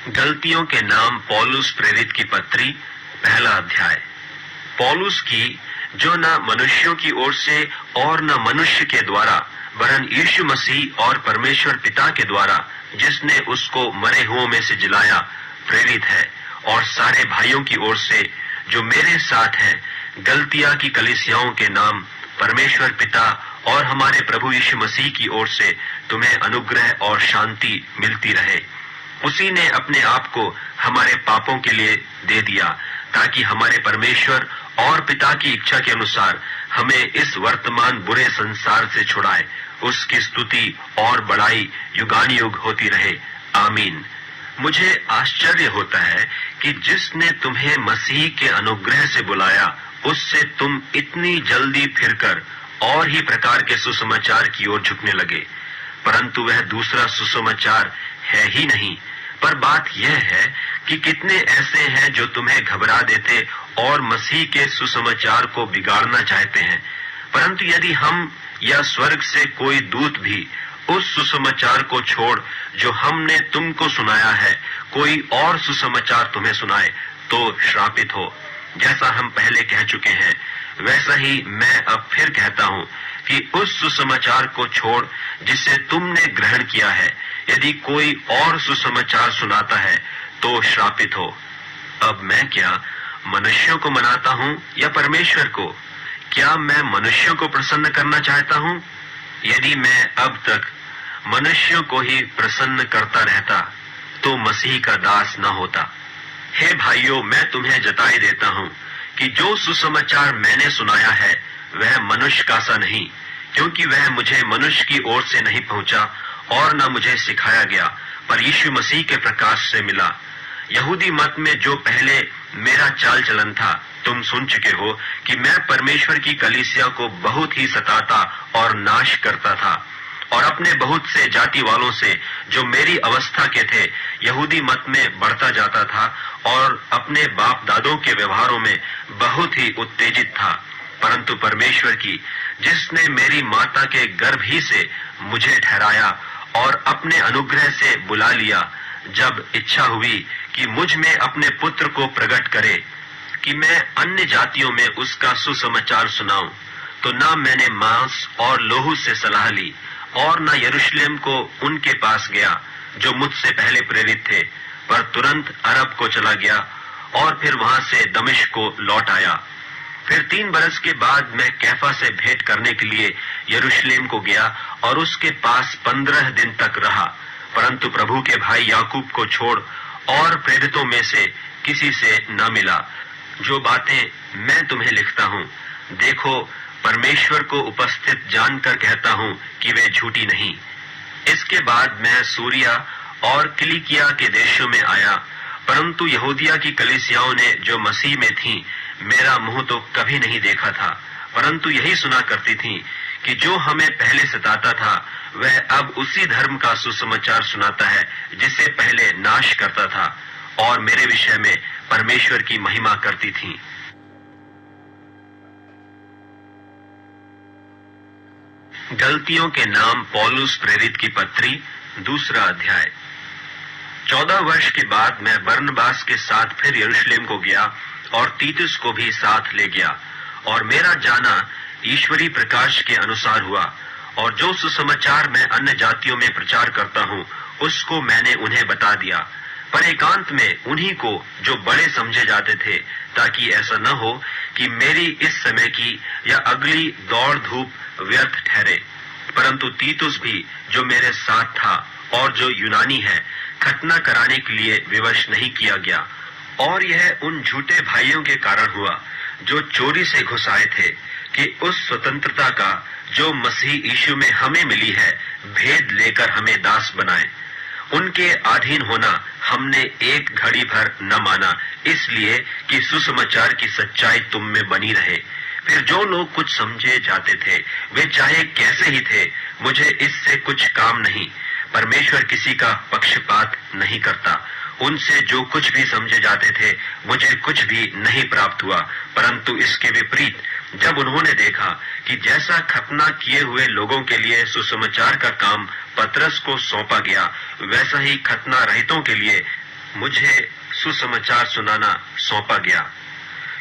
गलतियों के नाम पौलुस प्रेरित की पत्री, पहला अध्याय। पौलुस की, जो न मनुष्यों की ओर से और न मनुष्य के द्वारा वरन यीशु मसीह और परमेश्वर पिता के द्वारा जिसने उसको मरे हुओं में से जिलाया प्रेरित है, और सारे भाइयों की ओर से जो मेरे साथ हैं, गलतिया की कलीसियाओं के नाम परमेश्वर पिता और हमारे प्रभु यीशु मसीह की ओर से तुम्हें अनुग्रह और शांति मिलती रहे। उसी ने अपने आप को हमारे पापों के लिए दे दिया, ताकि हमारे परमेश्वर और पिता की इच्छा के अनुसार हमें इस वर्तमान बुरे संसार से छुड़ाए। उसकी स्तुति और बड़ाई युगानुयुग होती रहे। आमीन। मुझे आश्चर्य होता है कि जिसने तुम्हें मसीह के अनुग्रह से बुलाया, उससे तुम इतनी जल्दी फिरकर और ही प्रकार के सुसमाचार की ओर झुकने लगे। परंतु वह दूसरा सुसमाचार है ही नहीं, पर बात यह है कि कितने ऐसे हैं जो तुम्हें घबरा देते और मसीह के सुसमाचार को बिगाड़ना चाहते हैं। परंतु यदि हम या स्वर्ग से कोई दूत भी उस सुसमाचार को छोड़ जो हमने तुमको सुनाया है, कोई और सुसमाचार तुम्हें सुनाए, तो श्रापित हो। जैसा हम पहले कह चुके हैं, वैसा ही मैं अब फिर कहता हूं कि उस सुसमाचार को छोड़ जिसे तुमने ग्रहण किया है, यदि कोई और सुसमाचार सुनाता है तो श्रापित हो। अब मैं क्या मनुष्यों को मनाता हूं या परमेश्वर को? क्या मैं मनुष्यों को प्रसन्न करना चाहता हूं? यदि मैं अब तक मनुष्यों को ही प्रसन्न करता रहता तो मसीह का दास न होता। हे भाइयों, मैं तुम्हें जताई देता हूं कि जो सुसमाचार मैंने सुनाया है वह मनुष्य का सा नहीं, क्योंकि वह मुझे मनुष्य की ओर से नहीं पहुंचा और न मुझे सिखाया गया, पर यीशु मसीह के प्रकाश से मिला। यहूदी मत में जो पहले मेरा चाल चलन था, तुम सुन चुके हो कि मैं परमेश्वर की कलीसिया को बहुत ही सताता और नाश करता था, और अपने बहुत से जाति वालों से जो मेरी अवस्था के थे यहूदी मत में बढ़ता जाता था, और अपने बाप दादों के व्यवहारों में बहुत ही उत्तेजित था। परंतु परमेश्वर की, जिसने मेरी माता के गर्भ ही से मुझे ठहराया और अपने अनुग्रह से बुला लिया, जब इच्छा हुई कि मुझ में अपने पुत्र को प्रकट करे कि मैं अन्य जातियों में उसका सुसमाचार सुनाऊं, तो न मैंने मांस और लोहू से सलाह ली और न यरूशलेम को उनके पास गया जो मुझसे पहले प्रेरित थे, पर तुरंत अरब को चला गया और फिर वहां से दमिश्क को लौट आया। फिर 3 बरस के बाद मैं कैफा से भेंट करने के लिए यरूशलेम को गया और उसके पास 15 दिन तक रहा, परंतु प्रभु के भाई याकूब को छोड़ और प्रेरितों में से किसी से न मिला। जो बातें मैं तुम्हें लिखता हूं, देखो, परमेश्वर को उपस्थित जानकर कहता हूं कि वे झूठी नहीं। इसके बाद मैं सूरिया और किलिकिया के देशों में आया, परंतु यहूदिया की कलीसियाओं ने जो मसीह में थीं, मेरा मुंह तो कभी नहीं देखा था, परंतु यही सुना करती थीं कि जो हमें पहले सताता था वह अब उसी धर्म का सुसमाचार सुनाता है जिसे पहले नाश करता था, और मेरे विषय में परमेश्वर की महिमा करती थीं। गलतियों के नाम पौलुस प्रेरित की पत्री, दूसरा अध्याय। 14 वर्ष के बाद मैं बरनबास के साथ फिर यरूशलेम को गया और तीतुस को भी साथ ले गया, और मेरा जाना ईश्वरी प्रकाश के अनुसार हुआ, और जो सुसमाचार मैं अन्य जातियों में प्रचार करता हूं उसको मैंने उन्हें बता दिया, पर एकांत में उन्हीं को जो बड़े समझे जाते थे, ताकि ऐसा न हो कि मेरी इस समय की या अगली दौड़ धूप व्यर्थ ठहरे। परंतु तीतुस भी जो मेरे साथ था और जो यूनानी है, खतना कराने के लिए विवश नहीं किया गया, और यह उन झूठे भाइयों के कारण हुआ जो चोरी से घुस आए थे, कि उस स्वतंत्रता का जो मसीह यीशु में हमें मिली है भेद लेकर हमें दास बनाए। उनके अधीन होना हमने एक घड़ी भर न माना, इसलिए कि सुसमाचार की सच्चाई तुम में बनी रहे। फिर जो लोग कुछ समझे जाते थे वे चाहे कैसे ही थे, मुझे इससे कुछ काम नहीं। परमेश्वर किसी का पक्षपात नहीं करता। उनसे जो कुछ भी समझे जाते थे मुझे कुछ भी नहीं प्राप्त हुआ, परंतु इसके विपरीत जब उन्होंने देखा कि जैसा खतना किए हुए लोगों के लिए सुसमाचार का काम पतरस को सौंपा गया, वैसा ही खतना रहितों के लिए मुझे सुसमाचार सुनाना सौंपा गया,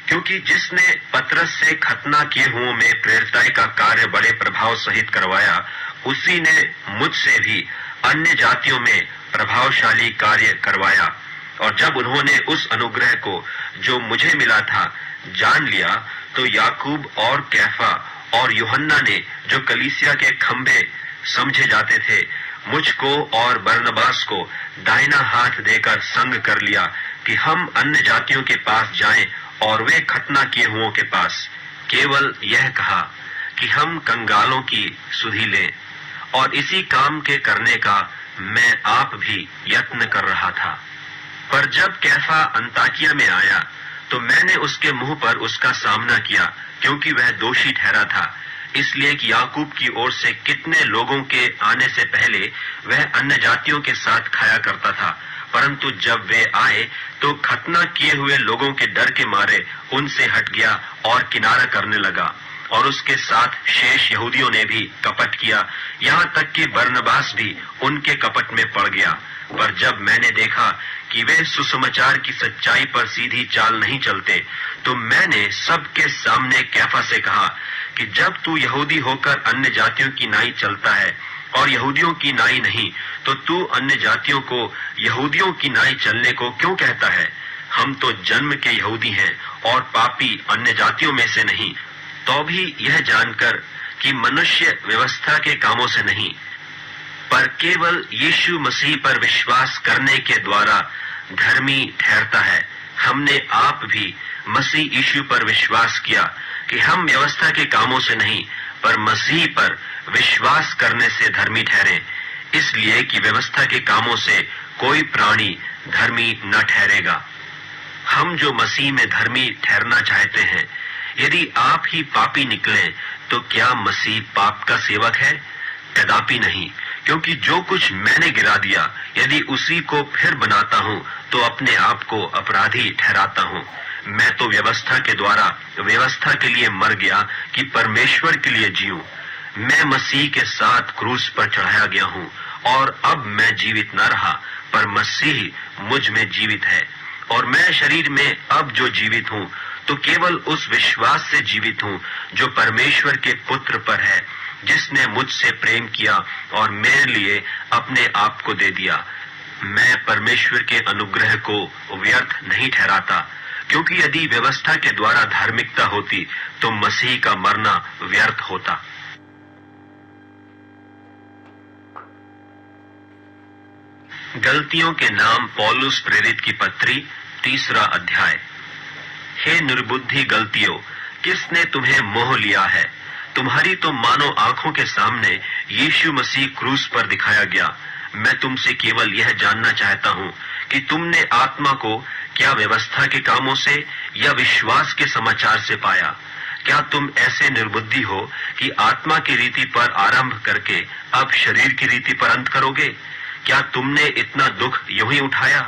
क्योंकि जिसने पतरस से खतना किए हुओं में प्रेरिताई का कार्य बड़े प्रभाव सहित करवाया, उसी ने मुझसे भी अन्य जातियों में प्रभावशाली कार्य करवाया। और जब उन्होंने उस अनुग्रह को जो मुझे मिला था जान लिया, तो याकूब और कैफा और यूहन्ना ने, जो कलीसिया के खंभे समझे जाते थे, मुझको और बरनबास को दाहिना हाथ देकर संग कर लिया कि हम अन्य जातियों के पास जाएं और वे खतना किए हुओं के पास। केवल यह कहा कि हम कंगालों की सुधि लें, और इसी काम के करने का मैं आप भी यत्न कर रहा था। पर जब कैफा अंताकिया में आया, तो मैंने उसके मुंह पर उसका सामना किया, क्योंकि वह दोषी ठहरा था, इसलिए कि याकूब की ओर से कितने लोगों के आने से पहले वह अन्य जातियों के साथ खाया करता था। परंतु जब वे आए, तो खतना किए हुए लोगों के डर के मारे उनसे हट गया और किनारा करने लगा। और उसके साथ शेष यहूदियों ने भी कपट किया, यहाँ तक कि बरनबास भी उनके कपट में पड़ गया। पर जब मैंने देखा कि वे सुसमाचार की सच्चाई पर सीधी चाल नहीं चलते, तो मैंने सबके सामने कैफा से कहा कि जब तू यहूदी होकर अन्य जातियों की नाई चलता है और यहूदियों की नाई नहीं, तो तू अन्य जातियों को यहूदियों की नाई चलने को क्यों कहता है? हम तो जन्म के यहूदी हैं और पापी अन्य जातियों में से नहीं। तो भी यह जानकर कि मनुष्य व्यवस्था के कामों से नहीं, पर केवल यीशु मसीह पर विश्वास करने के द्वारा धर्मी ठहरता है, हमने आप भी मसीह यीशु पर विश्वास किया कि हम व्यवस्था के कामों से नहीं, पर मसीह पर विश्वास करने से धर्मी ठहरे, इसलिए कि व्यवस्था के कामों से कोई प्राणी धर्मी न ठहरेगा। हम जो मसीह में धर्मी ठहरना चाहते हैं, यदि आप ही पापी निकले, तो क्या मसीह पाप का सेवक है? कदापि नहीं, क्योंकि जो कुछ मैंने गिरा दिया, यदि उसी को फिर बनाता हूँ, तो अपने आप को अपराधी ठहराता हूँ। मैं तो व्यवस्था के द्वारा व्यवस्था के लिए मर गया कि परमेश्वर के लिए जीऊं। मैं मसीह के साथ क्रूस पर चढ़ाया गया हूँ, और अब मैं जीवित न रहा, पर मसीह मुझ में जीवित है। और मैं शरीर में अब जो जीवित हूँ, तो केवल उस विश्वास से जीवित हूँ जो परमेश्वर के पुत्र पर है, जिसने मुझसे प्रेम किया और मेरे लिए अपने आप को दे दिया। मैं परमेश्वर के अनुग्रह को व्यर्थ नहीं ठहराता, क्योंकि यदि व्यवस्था के द्वारा धार्मिकता होती, तो मसीह का मरना व्यर्थ होता। गलतियों के नाम पौलुस प्रेरित की पत्री, 3 अध्याय। हे निर्बुद्धि गलतियों, किसने तुम्हें मोह लिया है? तुम्हारी तो मानो आंखों के सामने यीशु मसीह क्रूस पर दिखाया गया। मैं तुमसे केवल यह जानना चाहता हूँ कि तुमने आत्मा को क्या व्यवस्था के कामों से या विश्वास के समाचार से पाया? क्या तुम ऐसे निर्बुद्धि हो कि आत्मा की रीति पर आरंभ करके अब शरीर की रीति पर अंत करोगे? क्या तुमने इतना दुख यूं ही उठाया?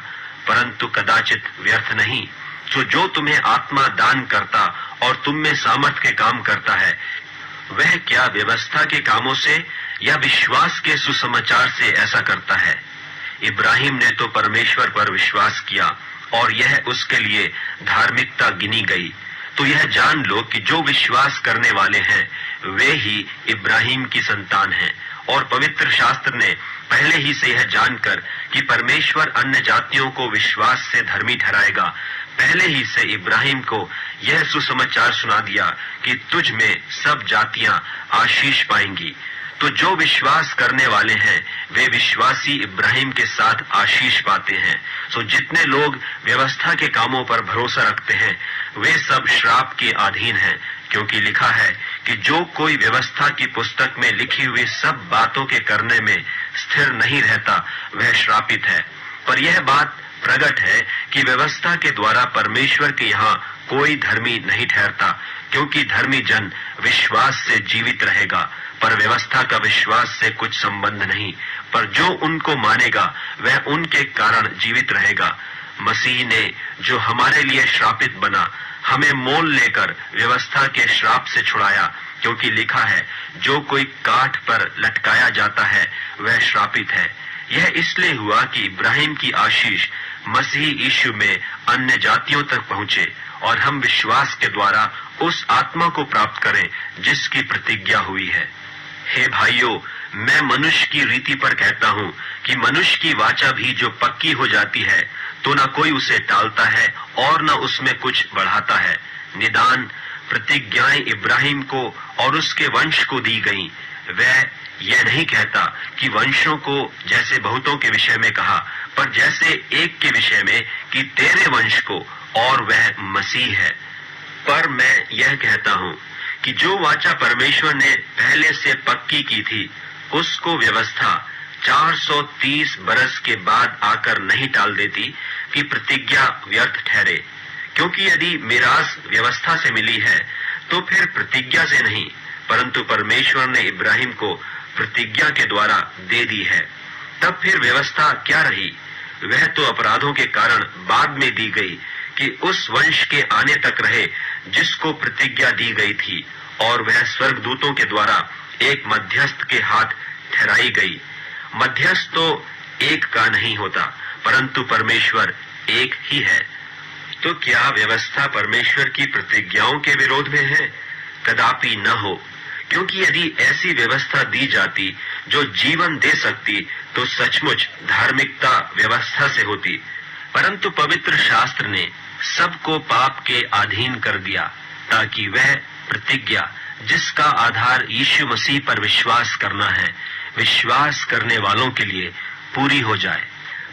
परंतु कदाचित व्यर्थ नहीं। तो जो तुम्हें आत्मा दान करता और तुम में सामर्थ के काम करता है, वह क्या व्यवस्था के कामों से या विश्वास के सुसमाचार से ऐसा करता है? इब्राहिम ने तो परमेश्वर पर विश्वास किया और यह उसके लिए धार्मिकता गिनी गई। तो यह जान लो कि जो विश्वास करने वाले हैं, वे ही इब्राहिम की संतान हैं। और पवित्र शास्त्र ने पहले ही से यह जानकर कि परमेश्वर अन्य जातियों को विश्वास से धर्मी ठहराएगा, पहले ही से इब्राहिम को यह सुसमाचार सुना दिया कि तुझ में सब जातियां आशीष पाएंगी। तो जो विश्वास करने वाले हैं, वे विश्वासी इब्राहिम के साथ आशीष पाते हैं। सो जितने लोग व्यवस्था के कामों पर भरोसा रखते हैं, वे सब श्राप के अधीन हैं, क्योंकि लिखा है कि जो कोई व्यवस्था की पुस्तक में लिखी हुई सब बातों के करने में स्थिर नहीं रहता, वह श्रापित है। पर यह बात प्रकट है कि व्यवस्था के द्वारा परमेश्वर के यहाँ कोई धर्मी नहीं ठहरता, क्योंकि धर्मी जन विश्वास से जीवित रहेगा, पर व्यवस्था का विश्वास से कुछ संबंध नहीं। पर जो उनको मानेगा, वह उनके कारण जीवित रहेगा। मसीह ने जो हमारे लिए श्रापित बना, हमें मोल लेकर व्यवस्था के श्राप से छुड़ाया, क्योंकि लिखा है, जो कोई काठ पर लटकाया जाता है, वह श्रापित है। यह इसलिए हुआ कि इब्राहिम की आशीष मसीह यीशु में अन्य जातियों तक पहुंचे और हम विश्वास के द्वारा उस आत्मा को प्राप्त करें जिसकी प्रतिज्ञा हुई है। हे भाइयों, मैं मनुष्य की रीति पर कहता हूँ कि मनुष्य की वाचा भी जो पक्की हो जाती है तो न कोई उसे टालता है और न उसमें कुछ बढ़ाता है। निदान प्रतिज्ञाएं इब्राहिम को और उसके वंश को दी गईं। वह यह नहीं कहता कि वंशों को जैसे बहुतों के विषय में कहा, पर जैसे एक के विषय में कि तेरे वंश को, और वह मसीह है। पर मैं यह कहता हूँ कि जो वाचा परमेश्वर ने पहले से पक्की की थी, उसको व्यवस्था 430 बरस के बाद आकर नहीं टाल देती कि प्रतिज्ञा व्यर्थ ठहरे। क्योंकि यदि मिरास व्यवस्था से मिली है तो फिर प्रतिज्ञा से नहीं, परंतु परमेश्वर ने इब्राहिम को प्रतिज्ञा के द्वारा दे दी है। तब फिर व्यवस्था क्या रही? वह तो अपराधों के कारण बाद में दी गई कि उस वंश के आने तक रहे जिसको प्रतिज्ञा दी गई थी, और वह स्वर्गदूतों के द्वारा एक मध्यस्थ के हाथ ठहराई गई। मध्यस्थ तो एक का नहीं होता, परंतु परमेश्वर एक ही है। तो क्या व्यवस्था परमेश्वर की प्रतिज्ञाओं के विरोध में है? कदापि न हो, क्योंकि यदि ऐसी व्यवस्था दी जाती जो जीवन दे सकती तो सचमुच धार्मिकता व्यवस्था से होती। परंतु पवित्र शास्त्र ने सबको पाप के अधीन कर दिया ताकि वह प्रतिज्ञा जिसका आधार यीशु मसीह पर विश्वास करना है, विश्वास करने वालों के लिए पूरी हो जाए।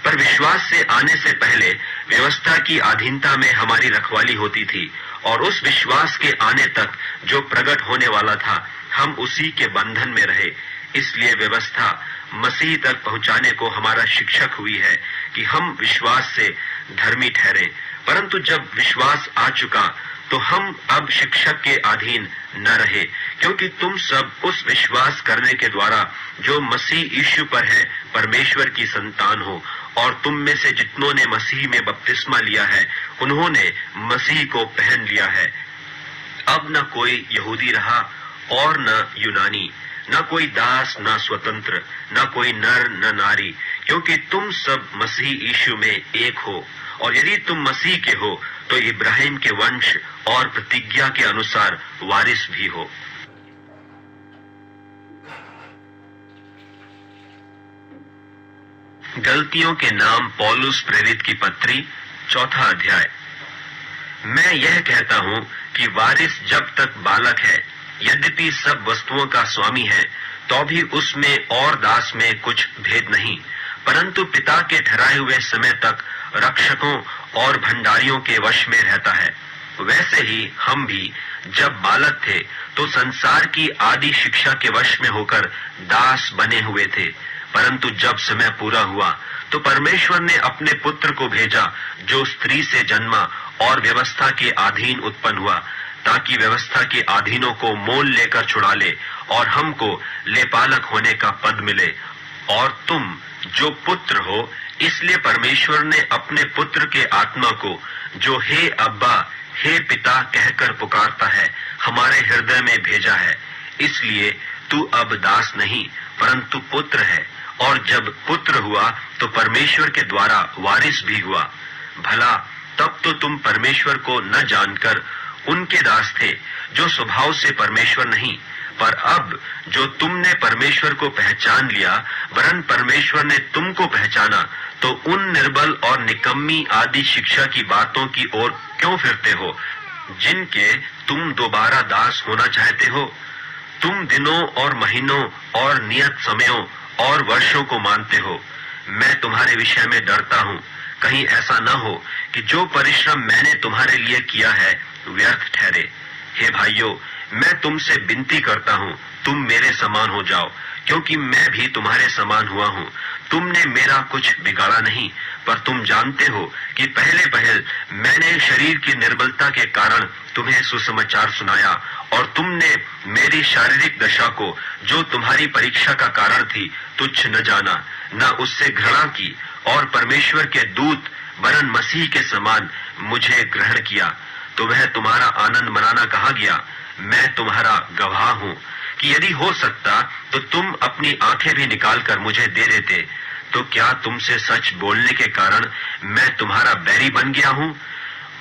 पर विश्वास से आने से पहले व्यवस्था की अधीनता में हमारी रखवाली होती थी, और उस विश्वास के आने तक जो प्रकट होने वाला था हम उसी के बंधन में रहे। इसलिए व्यवस्था मसीह तक पहुंचाने को हमारा शिक्षक हुई है कि हम विश्वास से धर्मी ठहरे। परंतु जब विश्वास आ चुका तो हम अब शिक्षक के अधीन न रहे, क्योंकि तुम सब उस विश्वास करने के द्वारा जो मसीह यीशु पर है परमेश्वर की संतान हो। और तुम में से जितनों ने मसीह में बपतिस्मा लिया है उन्होंने मसीह को पहन लिया है। अब न कोई यहूदी रहा और न यूनानी, न कोई दास न स्वतंत्र, न कोई नर न नारी, क्योंकि तुम सब मसीह यीशु में एक हो। और यदि तुम मसीह के हो तो इब्राहिम के वंश और प्रतिज्ञा के अनुसार वारिस भी हो। गलतियों के नाम पौलुस प्रेरित की पत्री 4 अध्याय। मैं यह कहता हूँ कि वारिस जब तक बालक है, यद्यपि सब वस्तुओं का स्वामी है, तो भी उसमें और दास में कुछ भेद नहीं, परंतु पिता के ठहराए हुए समय तक रक्षकों और भंडारियों के वश में रहता है। वैसे ही हम भी जब बालक थे तो संसार की आदि शिक्षा के वश में होकर दास बने हुए थे। परंतु जब समय पूरा हुआ तो परमेश्वर ने अपने पुत्र को भेजा जो स्त्री से जन्मा और व्यवस्था के अधीन उत्पन्न हुआ, ताकि व्यवस्था के अधीनों को मोल लेकर छुड़ा ले और हमको लेपालक होने का पद मिले। और तुम जो पुत्र हो, इसलिए परमेश्वर ने अपने पुत्र के आत्मा को, जो हे अब्बा हे पिता कहकर पुकारता है, हमारे हृदय में भेजा है। इसलिए तू अब दास नहीं परंतु पुत्र है, और जब पुत्र हुआ तो परमेश्वर के द्वारा वारिस भी हुआ। भला तब तो तुम परमेश्वर को न जानकर उनके दास थे जो स्वभाव से परमेश्वर नहीं, पर अब जो तुमने परमेश्वर को पहचान लिया, वरन परमेश्वर ने तुमको पहचाना, तो उन निर्बल और निकम्मी आदि शिक्षा की बातों की ओर क्यों फिरते हो, जिनके तुम दोबारा दास होना चाहते हो? तुम दिनों और महीनों और नियत समयों और वर्षों को मानते हो। मैं तुम्हारे विषय में डरता हूँ, कहीं ऐसा न हो कि जो परिश्रम मैंने तुम्हारे लिए किया है व्यर्थ ठहरे। हे भाइयों, मैं तुमसे विनती करता हूँ, तुम मेरे समान हो जाओ, क्योंकि मैं भी तुम्हारे समान हुआ हूँ। तुमने मेरा कुछ बिगाड़ा नहीं, पर तुम जानते हो कि पहले पहल मैंने शरीर की निर्बलता के कारण तुम्हें सुसमाचार सुनाया, और तुमने मेरी शारीरिक दशा को, जो तुम्हारी परीक्षा का कारण थी, तुच्छ न जाना, न उससे घृणा की, और परमेश्वर के दूत वरन मसीह के समान मुझे ग्रहण किया। तो वह तुम्हारा आनंद मनाना कहा गया। मैं तुम्हारा गवाह हूँ कि यदि हो सकता तो तुम अपनी आंखें भी निकालकर मुझे दे देते, तो क्या तुमसे सच बोलने के कारण मैं तुम्हारा बैरी बन गया हूं?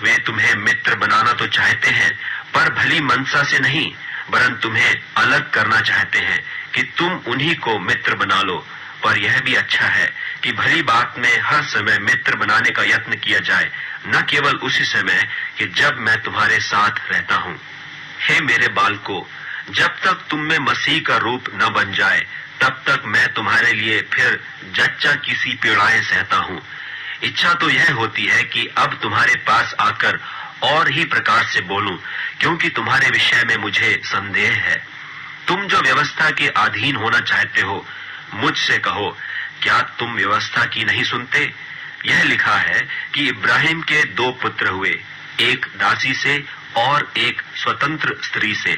वे तुम्हें मित्र बनाना तो चाहते हैं, पर भली मनसा से नहीं, वरन तुम्हें अलग करना चाहते हैं कि तुम उन्हीं को मित्र बना लो। पर यह भी अच्छा है कि भली बात में हर समय मित्र बनाने का यत्न किया जाए, न केवल उसी समय कि जब मैं तुम्हारे साथ रहता हूं। हे मेरे बालकों, जब तक तुम में मसीह का रूप न बन जाए, तब तक मैं तुम्हारे लिए फिर जच्चा की सी पीड़ाएं सहता हूं। इच्छा तो यह होती है कि अब तुम्हारे पास आकर और ही प्रकार से बोलूं, क्योंकि तुम्हारे विषय में मुझे संदेह है। तुम जो व्यवस्था के अधीन होना चाहते हो, मुझसे कहो, क्या तुम व्यवस्था की नहीं सुनते? यह लिखा है कि इब्राहिम के 2 पुत्र हुए, एक दासी से और एक स्वतंत्र स्त्री से।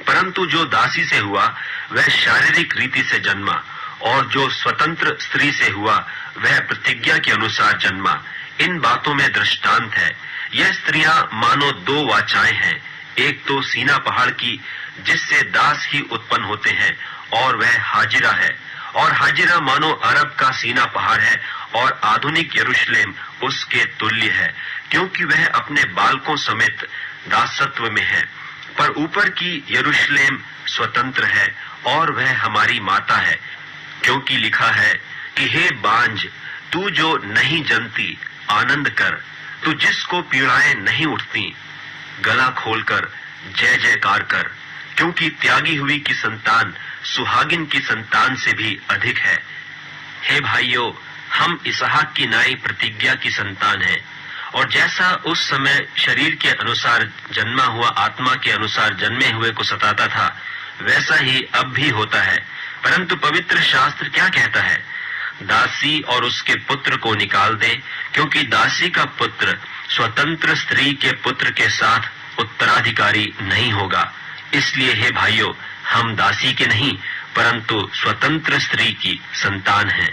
परंतु जो दासी से हुआ वह शारीरिक रीति से जन्मा, और जो स्वतंत्र स्त्री से हुआ वह प्रतिज्ञा के अनुसार जन्मा। इन बातों में दृष्टांत है। यह स्त्रियां मानो 2 वाचाएं हैं, एक तो सीना पहाड़ की, जिससे दास ही उत्पन्न होते हैं, और वह हाजिरा है। और हाजिरा मानो अरब का सीना पहाड़ है, और आधुनिक यरूशलेम उसके तुल्य है, क्योंकि वह अपने बालकों समेत दासत्व में है। पर ऊपर की यरूशलेम स्वतंत्र है, और वह हमारी माता है, क्योंकि लिखा है कि हे बांझ, तू जो नहीं जनती, आनंद कर, तू जिसको पीड़ाएं नहीं उठती, गला खोलकर जय जयकार कर, क्योंकि त्यागी हुई की संतान सुहागिन की संतान से भी अधिक है। हे भाइयों, हम इसहाक की नाई प्रतिज्ञा की संतान हैं, और जैसा उस समय शरीर के अनुसार जन्मा हुआ आत्मा के अनुसार जन्मे हुए को सताता था, वैसा ही अब भी होता है। परंतु पवित्र शास्त्र क्या कहता है? दासी और उसके पुत्र को निकाल दे, क्योंकि दासी का पुत्र स्वतंत्र स्त्री के पुत्र के साथ उत्तराधिकारी नहीं होगा। इसलिए हे भाइयों, हम दासी के नहीं, परंतु स्वतंत्र स्त्री की संतान हैं।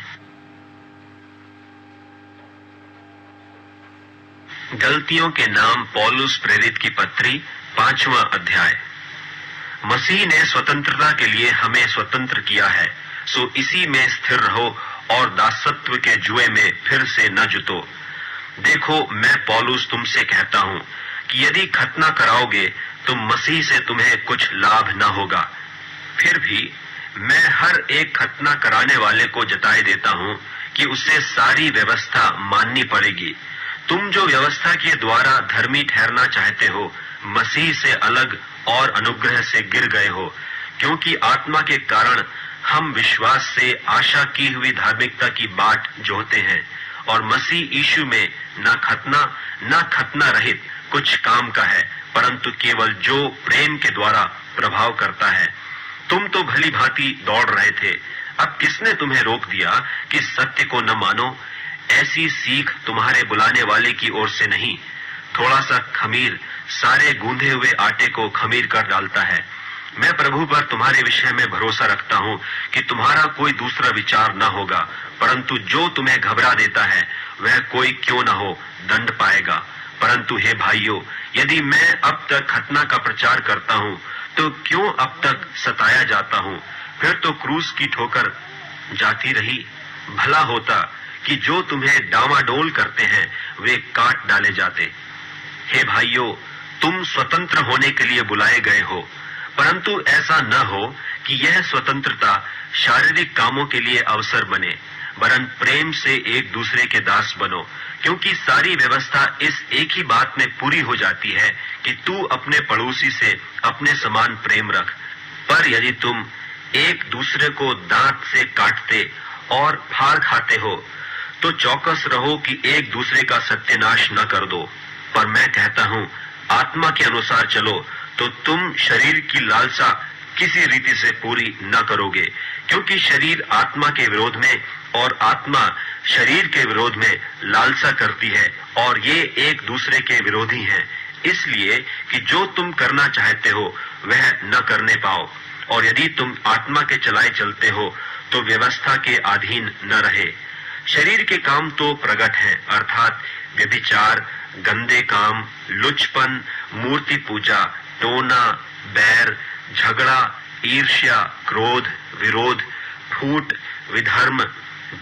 गलतियों के नाम पौलुस प्रेरित की पत्री 5वां अध्याय। मसीह ने स्वतंत्रता के लिए हमें स्वतंत्र किया है, सो इसी में स्थिर रहो और दासत्व के जुए में फिर से न जुतो। देखो, मैं पौलुस तुमसे कहता हूं कि यदि खतना कराओगे तो मसीह से तुम्हें कुछ लाभ न होगा। फिर भी मैं हर एक खतना कराने वाले को जताए देता हूं कि उसे सारी व्यवस्था माननी पड़ेगी। तुम जो व्यवस्था के द्वारा धर्मी ठहरना चाहते हो, मसीह से अलग और अनुग्रह से गिर गए हो, क्योंकि आत्मा के कारण हम विश्वास से आशा की हुई धार्मिकता की बाट जोहते हैं, और मसीह यीशु में न खतना रहित कुछ काम का है, परंतु केवल जो प्रेम के द्वारा प्रभाव करता है। तुम तो भली भांति दौड़ रहे थे, अब किसने तुम्हें रोक दिया कि सत्य को न मानो? ऐसी सीख तुम्हारे बुलाने वाले की ओर से नहीं। थोड़ा सा खमीर सारे गूंधे हुए आटे को खमीर कर डालता है। मैं प्रभु पर तुम्हारे विषय में भरोसा रखता हूं कि तुम्हारा कोई दूसरा विचार न होगा, परंतु जो तुम्हें घबरा देता है वह कोई क्यों न हो, दंड पाएगा। परंतु हे भाइयों, यदि मैं अब तक खतना का प्रचार करता हूं, तो क्यों अब तक सताया जाता हूं? फिर तो क्रूस की ठोकर जाती रही। भला होता कि जो तुम्हें डामाडोल करते हैं वे काट डाले जाते। हे भाइयों, तुम स्वतंत्र होने के लिए बुलाए गए हो, परंतु ऐसा न हो कि यह स्वतंत्रता शारीरिक कामों के लिए अवसर बने, वरन प्रेम से एक दूसरे के दास बनो, क्योंकि सारी व्यवस्था इस एक ही बात में पूरी हो जाती है कि तू अपने पड़ोसी से अपने समान प्रेम रख। पर यदि तुम एक दूसरे को दांत से काटते और फाड़ खाते हो, तो चौकस रहो कि एक दूसरे का सत्यानाश न कर दो। पर मैं कहता हूं, आत्मा के अनुसार चलो, तो तुम शरीर की लालसा किसी रीति से पूरी न करोगे, क्योंकि शरीर आत्मा के विरोध में और आत्मा शरीर के विरोध में लालसा करती है, और ये एक दूसरे के विरोधी हैं, इसलिए कि जो तुम करना चाहते हो वह न करने पाओ। और यदि तुम आत्मा के चलाए चलते हो तो व्यवस्था के अधीन न रहे। शरीर के काम तो प्रकट हैं, अर्थात व्यभिचार, गंदे काम, लुचपन, मूर्ति पूजा, टोना, बैर, झगड़ा, ईर्ष्या, क्रोध, विरोध, फूट, विधर्म,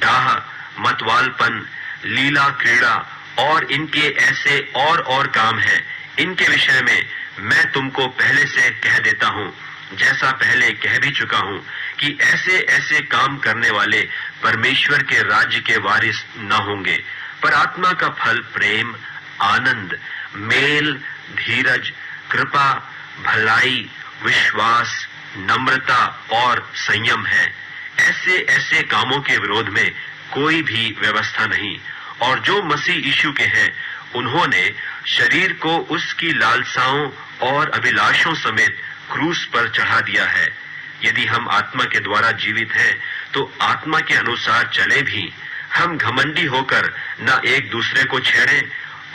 डाह, मतवालपन, लीला क्रीड़ा और इनके ऐसे और काम हैं, इनके विषय में मैं तुमको पहले से कह देता हूँ, जैसा पहले कह भी चुका हूँ कि ऐसे ऐसे काम करने वाले परमेश्वर के राज्य के वारिस न होंगे। पर आत्मा का फल प्रेम, आनंद, मेल, धीरज, कृपा, भलाई, विश्वास, नम्रता और संयम है। ऐसे ऐसे कामों के विरोध में कोई भी व्यवस्था नहीं। और जो मसीह यीशु के हैं, उन्होंने शरीर को उसकी लालसाओं और अभिलाषों समेत क्रूस पर चढ़ा दिया है। यदि हम आत्मा के द्वारा जीवित हैं, तो आत्मा के अनुसार चले भी। हम घमंडी होकर न एक दूसरे को छेड़ें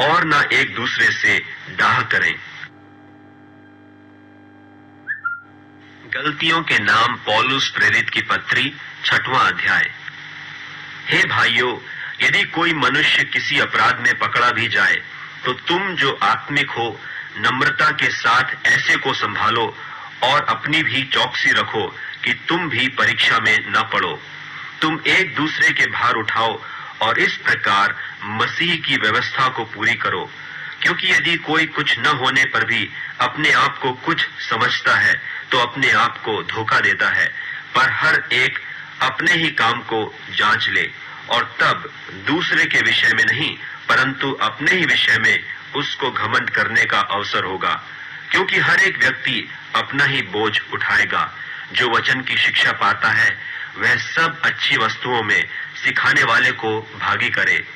और न एक दूसरे से डाह करें। गलतियों के नाम पौलुस प्रेरित की पत्री 6वां अध्याय। हे भाइयों, यदि कोई मनुष्य किसी अपराध में पकड़ा भी जाए, तो तुम जो आत्मिक हो, नम्रता के साथ ऐसे को संभालो और अपनी भी चौकसी रखो कि तुम भी परीक्षा में न पड़ो। तुम एक दूसरे के भार उठाओ और इस प्रकार मसीह की व्यवस्था को पूरी करो। क्योंकि यदि कोई कुछ न होने पर भी अपने आप को कुछ समझता है, तो अपने आप को धोखा देता है। पर हर एक अपने ही काम को जांच ले, और तब दूसरे के विषय में नहीं, परंतु अपने ही विषय में उसको घमंड करने का अवसर होगा। क्योंकि हर एक व्यक्ति अपना ही बोझ उठाएगा। जो वचन की शिक्षा पाता है, वह सब अच्छी वस्तुओं में सिखाने वाले को भागी करे।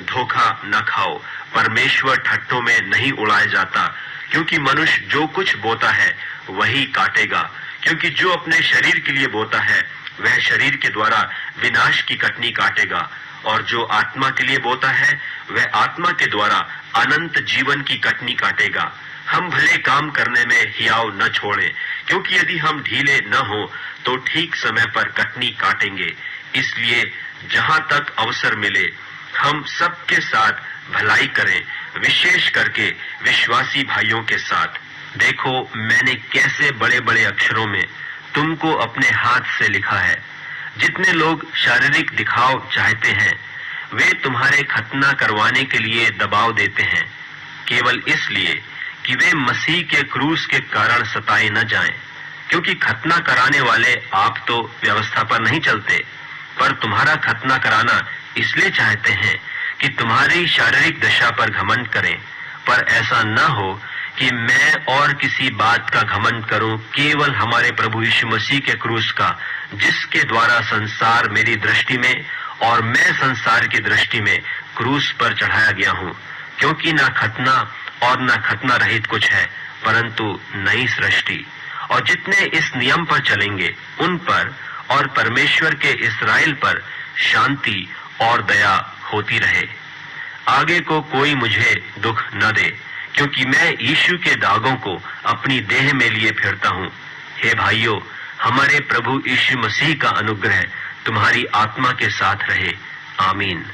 धोखा न खाओ, परमेश्वर ठट्ठों में नहीं उड़ाया जाता। क्योंकि मनुष्य जो कुछ बोता है वही काटेगा। क्योंकि जो अपने शरीर के लिए बोता है, वह शरीर के द्वारा विनाश की कटनी काटेगा। और जो आत्मा के लिए बोता है, वह आत्मा के द्वारा अनंत जीवन की कटनी काटेगा। हम भले काम करने में हियाव न छोड़ें, क्योंकि यदि हम ढीले न हो तो ठीक समय पर कटनी काटेंगे। इसलिए जहाँ तक अवसर मिले, हम सबके साथ भलाई करें, विशेष करके विश्वासी भाइयों के साथ। देखो, मैंने कैसे बड़े बड़े अक्षरों में तुमको अपने हाथ से लिखा है। जितने लोग शारीरिक दिखाव चाहते हैं, वे तुम्हारे खतना करवाने के लिए दबाव देते हैं, केवल इसलिए कि वे मसीह के क्रूस के कारण सताए न जाएं। क्योंकि खतना कराने वाले आप तो व्यवस्था पर नहीं चलते, पर तुम्हारा खतना कराना इसलिए चाहते हैं कि तुम्हारी शारीरिक दशा पर घमंड करें। पर ऐसा न हो कि मैं और किसी बात का घमंड करूं, केवल हमारे प्रभु यीशु मसीह के क्रूस का, जिसके द्वारा संसार मेरी दृष्टि में और मैं संसार की दृष्टि में क्रूस पर चढ़ाया गया हूं। क्योंकि न खतना और न खतना रहित कुछ है, परंतु नई सृष्टि। और जितने इस नियम पर चलेंगे, उन पर और परमेश्वर के इस्राएल पर शांति और दया होती रहे। आगे को कोई मुझे दुख न दे, क्योंकि मैं यीशु के दागों को अपनी देह में लिए फिरता हूँ। हे भाइयों, हमारे प्रभु यीशु मसीह का अनुग्रह तुम्हारी आत्मा के साथ रहे। आमीन।